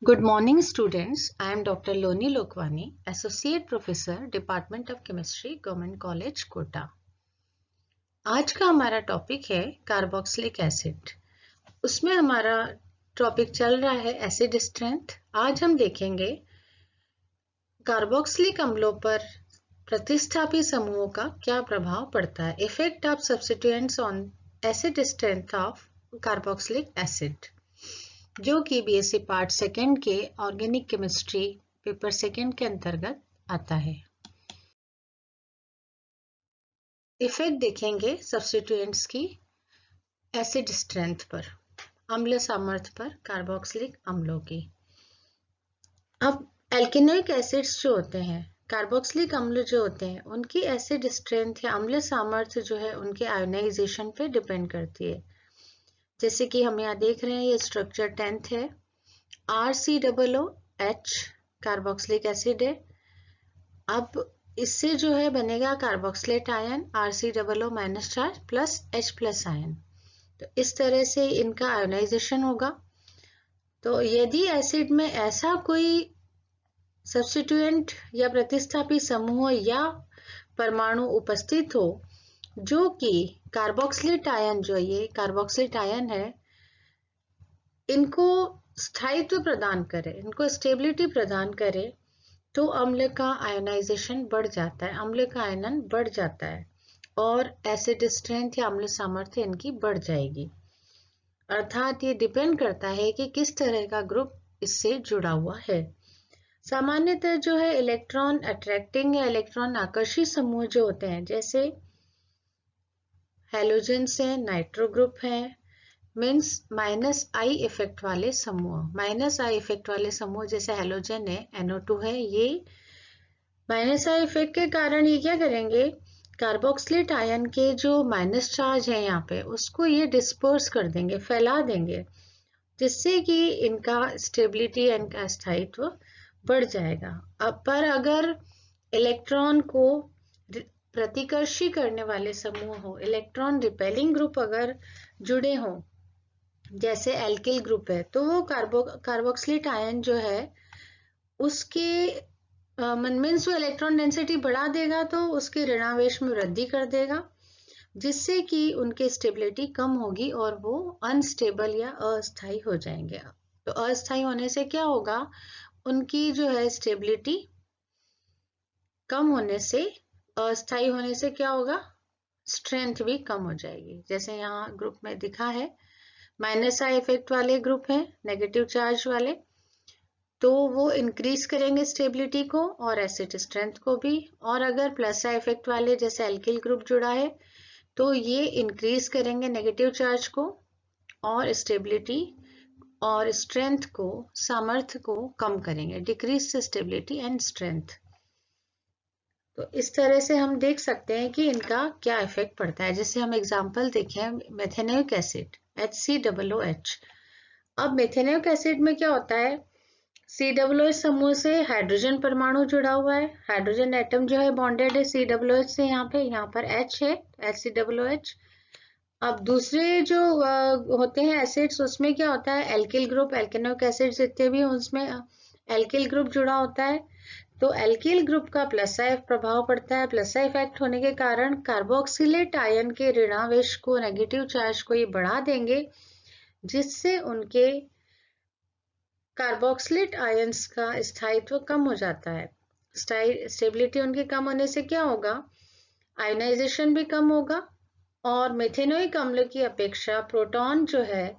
Good morning, students. I am Dr. Loni Lokwani, Associate Professor, Department of Chemistry, Government College, Kota. आज का हमारा topic है carboxylic acid. उसमें हमारा टॉपिक चल रहा है एसिड स्ट्रेंथ। आज हम देखेंगे कार्बोक्सिलिक अम्लों पर प्रतिस्थापी समूहों का क्या प्रभाव पड़ता है। Effect of substituents on acid strength of carboxylic acid, जो कि बीएससी पार्ट सेकेंड के ऑर्गेनिक केमिस्ट्री पेपर सेकेंड के अंतर्गत आता है। इफेक्ट देखेंगे सब्स्टिट्यूएंट्स की एसिड स्ट्रेंथ पर, अम्ल सामर्थ्य पर कार्बोक्सिलिक अम्लों की। अब एल्केनोइक एसिड्स जो होते हैं, कार्बोक्सिलिक अम्ल जो होते हैं, उनकी एसिड स्ट्रेंथ या अम्ल सामर्थ्य जो है उनके आयोनाइजेशन पे डिपेंड करती है। जैसे कि हम यहाँ देख रहे हैं, ये स्ट्रक्चर 10th है। RCOOH कार्बोक्सिलिक एसिड है। अब इससे जो है बनेगा carboxylate ion RCOO minus charge plus H plus ion. तो इस तरह से इनका आयोनाइजेशन होगा। तो यदि एसिड में ऐसा कोई सब्स्टिट्यूएंट या प्रतिस्थापी समूह या परमाणु उपस्थित हो जो कि कार्बोक्सिलेट आयन, जो ये कार्बोक्सिलेट आयन है, इनको स्थायित्व प्रदान करे, इनको स्टेबिलिटी प्रदान करे, तो अम्ल का आयोनाइजेशन बढ़ जाता है, अम्ल का आयनन बढ़ जाता है और एसिड स्ट्रेंथ या अम्ल सामर्थ्य इनकी बढ़ जाएगी। अर्थात ये डिपेंड करता है कि किस तरह का ग्रुप इससे जुड़ा हुआ है। सामान्यतः जो है इलेक्ट्रॉन अट्रैक्टिंग या इलेक्ट्रॉन आकर्षी समूह जो होते हैं, जैसे हैलोजेंस है, नाइट्रो ग्रुप है, मीन्स माइनस आई इफेक्ट वाले समूह। माइनस आई इफेक्ट वाले समूह जैसे हैलोजन है, NO2 है, ये माइनस आई इफेक्ट के कारण ये क्या करेंगे, कार्बोक्सिलेट आयन के जो माइनस चार्ज है यहाँ पे, उसको ये डिस्पर्स कर देंगे, फैला देंगे, जिससे कि इनका स्टेबिलिटी, इनका स्थायित्व बढ़ जाएगा। अब पर अगर इलेक्ट्रॉन को प्रतिकर्षी करने वाले समूह हो, इलेक्ट्रॉन रिपेलिंग ग्रुप अगर जुड़े हों, जैसे एल्किल ग्रुप है, तो वो कार्बोक्सिलेट आयन जो है उसके मीन्स वो इलेक्ट्रॉन डेंसिटी बढ़ा देगा, तो उसके ऋणावेश में वृद्धि कर देगा, जिससे कि उनकी स्टेबिलिटी कम होगी और वो अनस्टेबल या अस्थायी हो जाएंगे। तो अस्थायी होने से क्या होगा, उनकी जो है स्टेबिलिटी कम होने से, अस्थायी होने से क्या होगा, स्ट्रेंथ भी कम हो जाएगी। जैसे यहाँ ग्रुप में दिखा है, माइनस आई इफेक्ट वाले ग्रुप हैं, नेगेटिव चार्ज वाले, तो वो इंक्रीज करेंगे स्टेबिलिटी को और एसिड स्ट्रेंथ को भी। और अगर प्लस आई इफेक्ट वाले जैसे एल्किल ग्रुप जुड़ा है, तो ये इंक्रीज करेंगे नेगेटिव चार्ज को और स्टेबिलिटी और स्ट्रेंथ को, सामर्थ्य को कम करेंगे, डिक्रीज स्टेबिलिटी एंड स्ट्रेंथ। तो इस तरह से हम देख सकते हैं कि इनका क्या इफेक्ट पड़ता है। जैसे हम एग्जांपल देखें, मेथेनोइक एसिड HCOOH। अब मेथेनोइक एसिड में क्या होता है, COOH समूह से हाइड्रोजन परमाणु जुड़ा हुआ है, हाइड्रोजन एटम जो है बॉन्डेड है COOH से, यहाँ पर H है, HCOOH। अब दूसरे जो होते हैं एसिड्स, उसमें क्या होता है, एल्किल ग्रुप, एल्केनोइक एसिड जितने भी उसमें एल्किल ग्रुप जुड़ा होता है, तो एल्किल ग्रुप का प्लस आई प्रभाव पड़ता है। प्लस आई इफेक्ट होने के कारण कार्बोक्सिलेट आयन के ऋणावेश को, नेगेटिव चार्ज को ये बढ़ा देंगे, जिससे उनके कार्बोक्सिलेट आयंस का स्थायित्व कम हो जाता है। स्टेबिलिटी उनके कम होने से क्या होगा, आयोनाइजेशन भी कम होगा और मेथेनोइक अम्ल की अपेक्षा प्रोटॉन जो है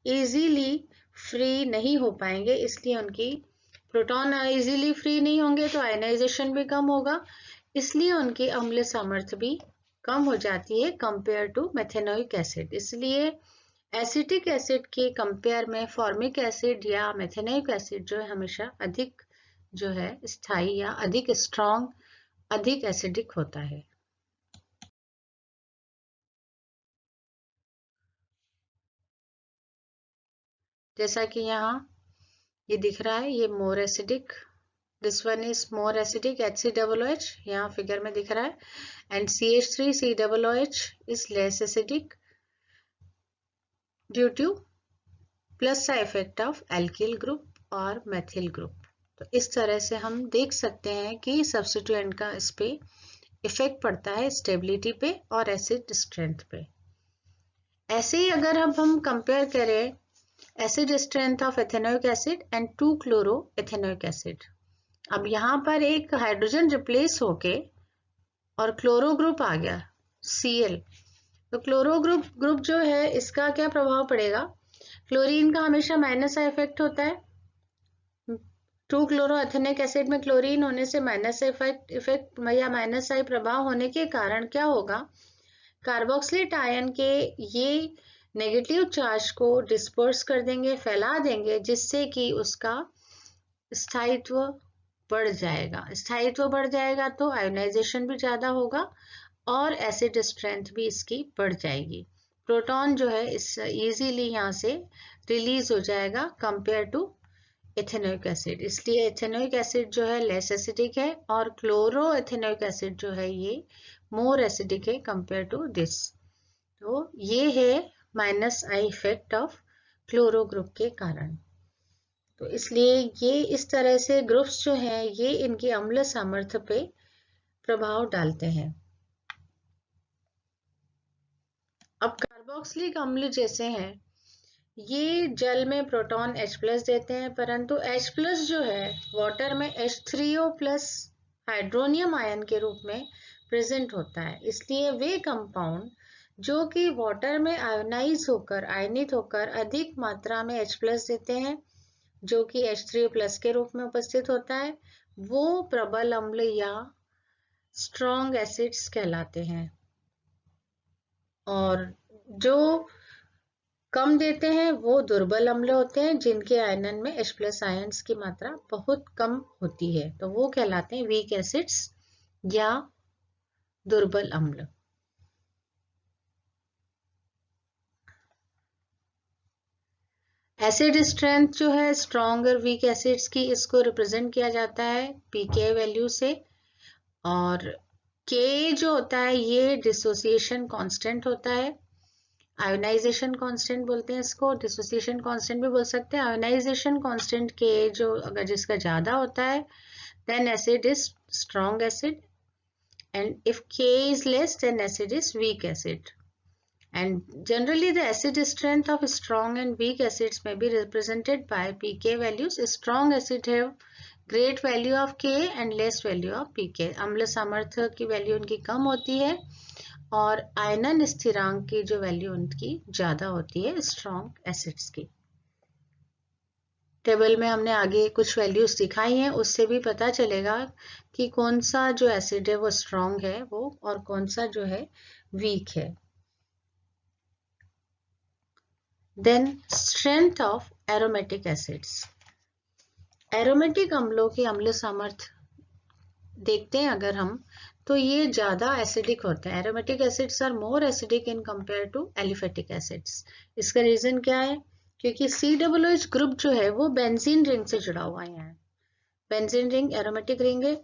इजीली फ्री नहीं हो पाएंगे, इसलिए उनकी प्रोटॉन इजीली फ्री नहीं होंगे तो आयनाइजेशन भी कम होगा, इसलिए उनकी अम्ल सामर्थ्य भी कम हो जाती है कंपेयर टू मेथेनोइक एसिड। इसलिए एसिटिक एसिड के कंपेयर में फॉर्मिक एसिड या मेथेनोइक एसिड जो है हमेशा अधिक जो है स्थायी या अधिक स्ट्रॉन्ग, अधिक एसिडिक होता है। जैसा कि यहाँ ये दिख रहा है, ये more acidic, this one is more acidic HCOOH, यहाँ फिगर में दिख रहा है, and CH3COOH is less acidic due two plus side effect of alkyl group और मेथिल ग्रुप। तो इस तरह से हम देख सकते हैं कि सब्स्टिट्यूएंट का इस पे इफेक्ट पड़ता है स्टेबिलिटी पे और एसिड स्ट्रेंथ पे। ऐसे ही अगर अब हम कंपेयर करें acid strength of ethanoic acid and 2-क्लोरो एथेनोइक एसिड, अब यहाँ पर एक हाइड्रोजन रिप्लेस होके और क्लोरो ग्रुप आ गया Cl, तो क्लोरो ग्रुप जो है इसका क्या प्रभाव पड़ेगा? क्लोरीन का हमेशा माइनस आई इफेक्ट होता है। 2-क्लोरो एथेनिक एसिड में क्लोरीन होने से माइनस इफेक्ट या माइनस आई प्रभाव होने के कारण क्या होगा? कार्बोक्सिलेट आयन के ये नेगेटिव चार्ज को डिस्पर्स कर देंगे, फैला देंगे, जिससे कि उसका स्थायित्व बढ़ जाएगा। स्थायित्व बढ़ जाएगा तो आयोनाइजेशन भी ज्यादा होगा और एसिड स्ट्रेंथ भी इसकी बढ़ जाएगी। प्रोटॉन जो है इस इजीली यहाँ से रिलीज हो जाएगा कंपेयर टू एथेनोइक एसिड। इसलिए एथेनोइक एसिड जो है लेस एसिडिक है और क्लोरो एथेनोइक एसिड जो है ये मोर एसिडिक है कंपेयर टू दिस। तो ये है minus I effect of chloro group के कारण। तो इसलिए ये इस तरह से ग्रुप्स जो हैं ये इनकी अम्ल सामर्थ्य पे प्रभाव डालते हैं। अब कार्बोक्सिलिक अम्ल जैसे हैं ये जल में प्रोटॉन H+ देते हैं, परंतु H+ जो है वाटर में H3O+ हाइड्रोनियम आयन के रूप में प्रेजेंट होता है। इसलिए वे कंपाउंड जो कि वाटर में आयनित होकर अधिक मात्रा में H+ देते हैं, जो कि H3O+ के रूप में उपस्थित होता है, वो प्रबल अम्ल या स्ट्रॉन्ग एसिड्स कहलाते हैं। और जो कम देते हैं वो दुर्बल अम्ल होते हैं, जिनके आयनन में H+ आयन्स की मात्रा बहुत कम होती है, तो वो कहलाते हैं वीक एसिड्स या दुर्बल अम्ल। एसिड स्ट्रेंथ जो है स्ट्रॉन्ग और वीक एसिड्स की, इसको रिप्रेजेंट किया जाता है pK वैल्यू से, और K जो होता है ये डिसोसिएशन कांस्टेंट होता है। आयोनाइजेशन कांस्टेंट बोलते हैं इसको, डिसोसिएशन कांस्टेंट भी बोल सकते हैं। आयोनाइजेशन कांस्टेंट के जो अगर जिसका ज्यादा होता है then acid is strong acid, and if K is less then acid is weak acid. And generally the acid strength of strong and weak acids may be represented by pK values. Strong acid have great value of K and less value of pK. अम्ल सामर्थ्य की value उनकी कम होती है और आयनन स्थिरांक की जो वैल्यू उनकी ज्यादा होती है स्ट्रॉन्ग एसिड्स की। टेबल में हमने आगे कुछ वैल्यूज दिखाई हैं, उससे भी पता चलेगा कि कौन सा जो एसिड है वो स्ट्रॉन्ग है वो और कौन सा जो है वीक है। Then strength of aromatic acids. Aromatic अम्लों की अम्ल सामर्थ्य देखते हैं अगर हम, तो ये ज्यादा एसिडिक होते हैं। Aromatic acids are more acidic in compare to aliphatic acids. इसका रीजन क्या है? क्योंकि COOH ग्रुप जो है वो बेंजीन रिंग से जुड़ा हुआ है। यहाँ बेंजीन रिंग एरोमेटिक रिंग है,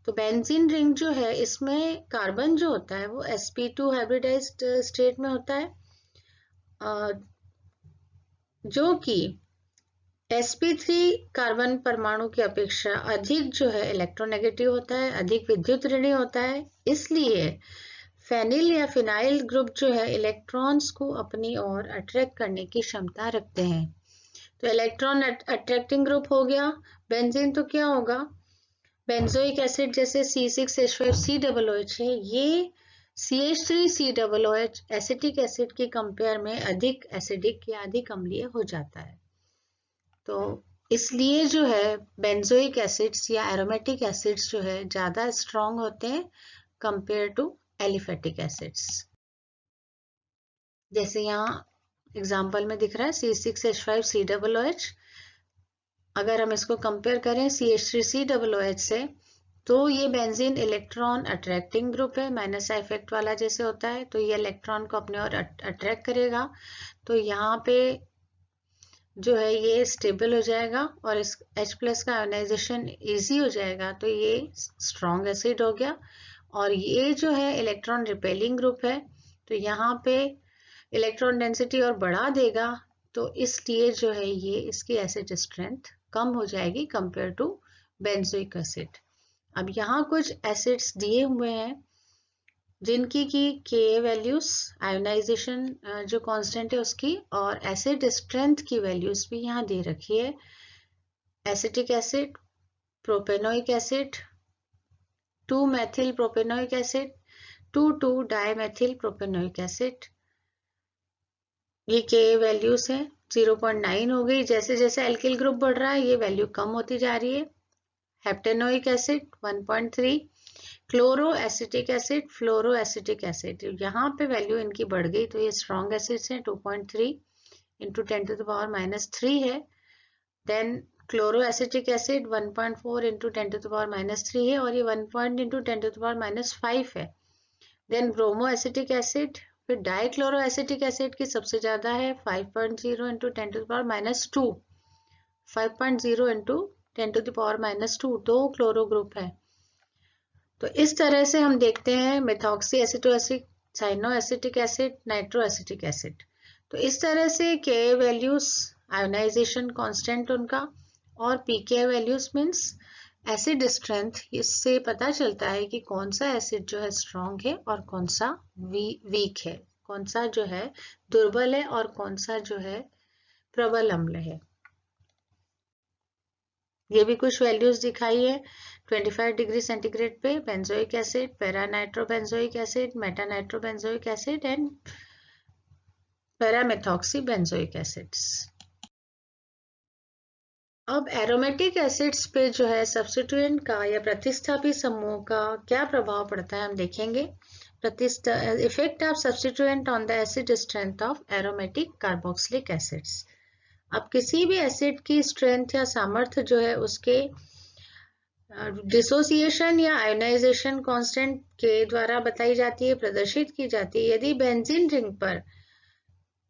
तो बेंजीन रिंग जो है इसमें कार्बन जो होता है वो sp2 हाइब्रिडाइज्ड स्टेट में होता है, जो कि sp3 कार्बन परमाणु की अपेक्षा अधिक जो है इलेक्ट्रोनेगेटिव होता है, अधिक विद्युत ऋणी होता है। इसलिए फेनिल या फिनाइल ग्रुप जो है इलेक्ट्रॉन्स को अपनी ओर अट्रैक्ट करने की क्षमता रखते हैं। तो इलेक्ट्रॉन अट्रैक्टिंग ग्रुप हो गया बेंजीन, तो क्या होगा? बेंजोइक एसिड जैसे C6H5COOH है, ये CH3COOH एसिटिक एसिड की कंपेयर में अधिक एसिडिक या अधिक अम्लीय हो जाता है। तो इसलिए जो है बेंजोइक एसिड्स या एरोमेटिक एसिड्स जो है ज्यादा स्ट्रॉन्ग होते हैं कंपेयर टू एलिफेटिक एसिड्स। जैसे यहाँ एग्जांपल में दिख रहा है C6H5COOH, अगर हम इसको कंपेयर करें CH3COOH से, तो ये बेंजीन इलेक्ट्रॉन अट्रैक्टिंग ग्रुप है, माइनस इफेक्ट वाला जैसे होता है, तो ये इलेक्ट्रॉन को अपने ओर अट्रैक्ट करेगा, तो यहाँ पे जो है ये स्टेबल हो जाएगा और इस H+ का आयोनाइजेशन इजी हो जाएगा, तो ये स्ट्रॉन्ग एसिड हो गया। और ये जो है इलेक्ट्रॉन रिपेलिंग ग्रुप है, तो यहाँ पे इलेक्ट्रॉन डेंसिटी और बढ़ा देगा, तो इसलिए जो है ये इसकी एसिड स्ट्रेंथ कम हो जाएगी कंपेयर टू बेंजोइक एसिड। अब यहाँ कुछ एसिड्स दिए हुए हैं जिनकी की के वैल्यूज, आयोनाइजेशन जो कांस्टेंट है उसकी, और एसिड स्ट्रेंथ की वैल्यूज भी यहाँ दे रखी है। Acetic acid, propanoic acid, two methyl propanoic acid, two two dimethyl propanoic acid, ये के वैल्यूज है। 0.9 हो गई। जैसे जैसे एल्किल ग्रुप बढ़ रहा है ये वैल्यू कम होती जा रही है। हेप्टेनोइक एसिड 1.3, क्लोरो एसिटिक एसिड, फ्लोरो एसिटिक एसिड, यहाँ पे वैल्यू इनकी बढ़ गई तो ये स्ट्रॉन्ग एसिड्स हैं। 2.3 इंटू 10⁻³ है। Then chloro acetic acid 1.4 into 10⁻³ है, और ये 1 इंटू 10⁻⁵ है। देन ब्रोमो एसिटिक एसिड, फिर डाइक्लोरो एसिटिक एसिड की सबसे ज्यादा है 5.0 इंटू 10⁻², 5.0 इंटू 10⁻², 2 क्लोरो ग्रुप है। तो इस तरह से हम देखते हैं methoxy aceto acid, cyano acetic acid, nitro acetic acid. तो इस तरह से के वैल्यूज, आयोनाइजेशन कांस्टेंट उनका, और पीके वैल्यूज मींस एसिड स्ट्रेंथ, इससे पता चलता है कि कौन सा एसिड जो है स्ट्रॉन्ग है और कौन सा वीक है, कौन सा जो है दुर्बल है और कौन सा जो है प्रबल अम्ल है। ये भी कुछ वैल्यूज दिखाई है। 25 डिग्री सेंटीग्रेड पे benzoic acid, para nitrobenzoic acid, meta nitrobenzoic acid and paramethoxy benzoic acids. अब एरोमेटिक एसिड्स पे जो है सब्स्टिट्यूएंट का या प्रतिस्थापी समूह का क्या प्रभाव पड़ता है हम देखेंगे। Effect of substituent on the acid strength of aromatic carboxylic acids. अब किसी भी एसिड की स्ट्रेंथ या सामर्थ्य जो है उसके डिसोसिएशन या आयोनाइजेशन कांस्टेंट के द्वारा बताई जाती है, प्रदर्शित की जाती है। यदि बेंजीन रिंग पर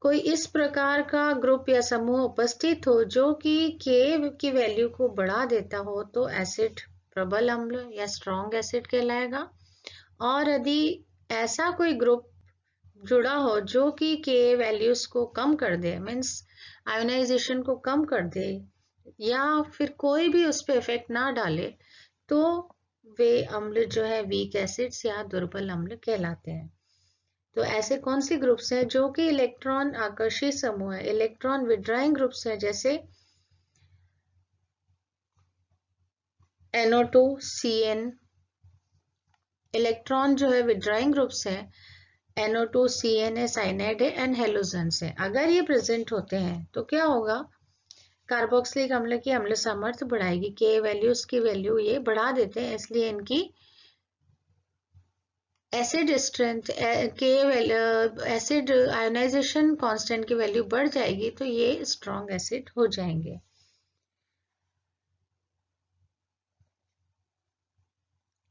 कोई इस प्रकार का ग्रुप या समूह उपस्थित हो जो कि के की वैल्यू को बढ़ा देता हो तो एसिड प्रबल अम्ल या स्ट्रॉन्ग एसिड कहलाएगा। और यदि ऐसा कोई ग्रुप जुड़ा हो जो कि के वैल्यूज को कम कर दे, मीन्स आयोनाइजेशन को कम कर दे, या फिर कोई भी उस पर इफेक्ट ना डाले, तो वे अम्ल जो है वीक एसिड्स या दुर्बल अम्ल कहलाते हैं। तो ऐसे कौन सी ग्रुप्स हैं जो कि इलेक्ट्रॉन आकर्षी समूह है, इलेक्ट्रॉन विड्राइंग ग्रुप्स हैं, जैसे NO2, CN। इलेक्ट्रॉन जो है विड्राइंग ग्रुप्स हैं, NO2, CN है, साइनाइड है एंड हेलोजेंस है। अगर ये प्रेजेंट होते हैं तो क्या होगा, कार्बोक्सिलिक अम्ल की अम्ल सामर्थ्य बढ़ाएगी, के वैल्यूज की वैल्यू ये बढ़ा देते हैं, इसलिए इनकी एसिड स्ट्रेंथ के एसिड आयोनाइजेशन कांस्टेंट की वैल्यू बढ़ जाएगी, तो ये स्ट्रॉन्ग एसिड हो जाएंगे।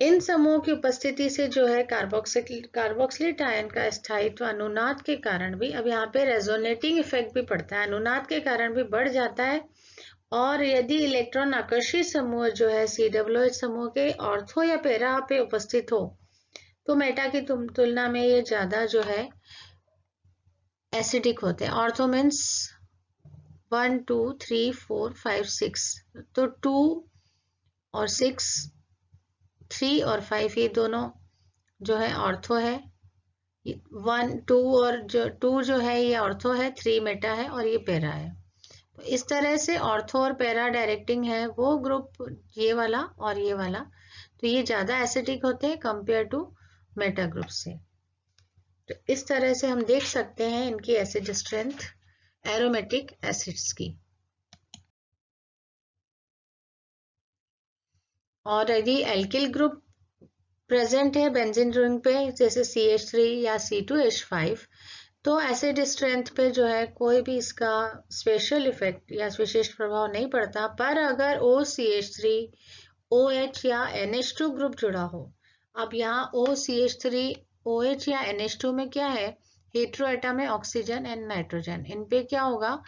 इन समूहों की उपस्थिति से जो है कार्बोक्सिलेट आयन का स्थायित्व अनुनाद के कारण भी, अब यहाँ पे रेजोनेटिंग इफेक्ट भी पड़ता है, अनुनाद के कारण भी बढ़ जाता है। और यदि इलेक्ट्रॉन आकर्षी समूह जो है COOH समूह के ऑर्थो या पैरा पे उपस्थित हो तो मेटा की तुलना में ये ज्यादा जो है एसिडिक होते हैं। ऑर्थो मीन्स 1, 2, 3, 4, 5, 6, तो 2 और 6, 3 और 5 ये दोनों जो है ऑर्थो है। 1, 2 और 2 जो है ये ऑर्थो है, 3 मेटा है और ये पैरा है। तो इस तरह से ऑर्थो और पैरा डायरेक्टिंग है वो ग्रुप, ये वाला और ये वाला, तो ये ज्यादा एसिडिक होते हैं कंपेयर टू मेटा ग्रुप से। तो इस तरह से हम देख सकते हैं इनकी एसिड स्ट्रेंथ एरोमेटिक एसिड्स की। और यदि एल्किल ग्रुप प्रेजेंट है बेंजीन रिंग पे, जैसे CH3 या C2H5, तो एसिड स्ट्रेंथ पे जो है कोई भी इसका स्पेशल इफेक्ट या विशेष प्रभाव नहीं पड़ता। पर अगर OCH3, OH या NH2 ग्रुप जुड़ा हो, अब यहाँ OCH3, OH या NH2 में क्या है, हेट्रो एटम है, ऑक्सीजन एंड नाइट्रोजन, इन पे क्या होगा,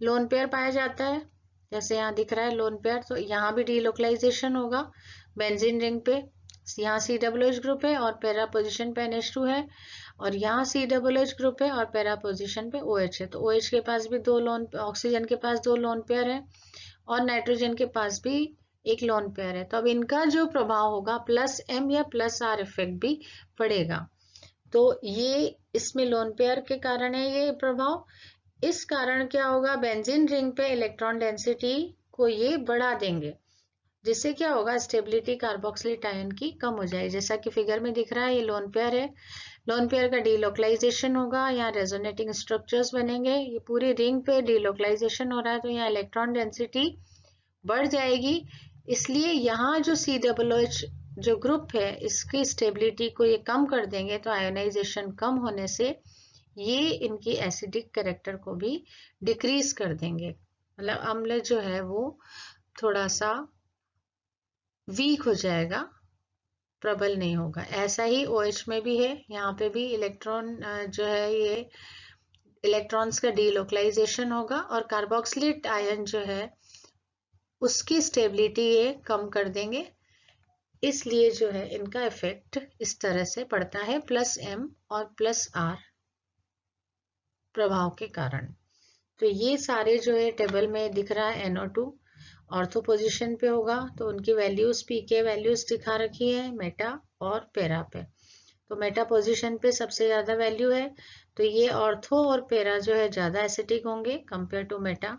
लोन पेयर पाया जाता है, जैसे यहाँ दिख रहा है लोन पेयर, तो यहाँ भी डीलोकलाइजेशन होगा बेंजीन रिंग पे। यहाँ COOH ग्रुप है और पैरा पोजिशन पे NH2 है, और यहाँ COH ग्रुप है और पैरा पोजीशन पे OH है, तो OH के पास भी दो लोन, ऑक्सीजन के पास दो लोन पेयर है और नाइट्रोजन के पास भी एक लोन पेयर है। तो अब इनका जो प्रभाव होगा +M या +R इफेक्ट भी पड़ेगा। तो ये इसमें लोन पेयर के कारण है ये प्रभाव। इस कारण क्या होगा, बेंजीन रिंग पे इलेक्ट्रॉन डेंसिटी को ये बढ़ा देंगे, जिससे क्या होगा, स्टेबिलिटी कार्बोक्सिलिक आयन की कम हो जाएगी। जैसा कि फिगर में दिख रहा है, ये लोन पेयर है, लोन पेयर का डीलोकलाइजेशन होगा, यहाँ रेजोनेटिंग स्ट्रक्चर्स बनेंगे, ये पूरी रिंग पे डीलोकलाइजेशन हो रहा है, तो यहाँ इलेक्ट्रॉन डेंसिटी बढ़ जाएगी। इसलिए यहाँ जो COH जो ग्रुप है, इसकी स्टेबिलिटी को ये कम कर देंगे, तो आयोनाइजेशन कम होने से ये इनकी एसिडिक कैरेक्टर को भी डिक्रीज कर देंगे, मतलब अम्ल जो है वो थोड़ा सा वीक हो जाएगा, प्रबल नहीं होगा। ऐसा ही OH में भी है, यहाँ पे भी इलेक्ट्रॉन जो है ये इलेक्ट्रॉन्स का डीलोकलाइजेशन होगा और कार्बोक्सिलेट आयन जो है उसकी स्टेबिलिटी ये कम कर देंगे। इसलिए जो है इनका इफेक्ट इस तरह से पड़ता है +M और +R प्रभाव के कारण। तो ये सारे जो है टेबल में दिख रहा है, NO2 ऑर्थो पोजीशन पे होगा, तो उनकी वैल्यूज पीके वैल्यूज दिखा रखी है मेटा और पैरा पे। तो मेटा पोजीशन पे सबसे ज्यादा वैल्यू है, तो ये ऑर्थो और पैरा जो है ज्यादा एसिडिक होंगे compare to Meta.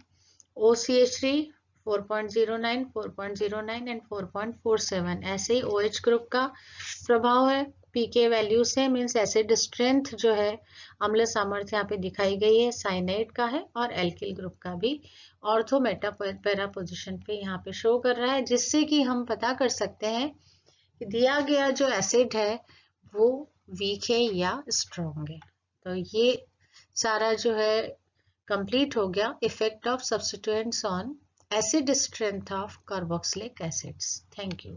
OCH3 4.09, 4.09 and 4.47। ऐसे ही OH ग्रुप का प्रभाव है, पीके वैल्यू से मीन्स एसिड स्ट्रेंथ जो है, अम्ल सामर्थ्य यहाँ पे दिखाई गई है, साइनाइड का है और एल्किल ग्रुप का भी ऑर्थो मेटा पैरा पोजीशन पे यहाँ पे शो कर रहा है, जिससे कि हम पता कर सकते हैं कि दिया गया जो एसिड है वो वीक है या स्ट्रॉन्ग है। तो ये सारा जो है कंप्लीट हो गया, effect of substituents on acid strength of carboxylic acids. Thank you.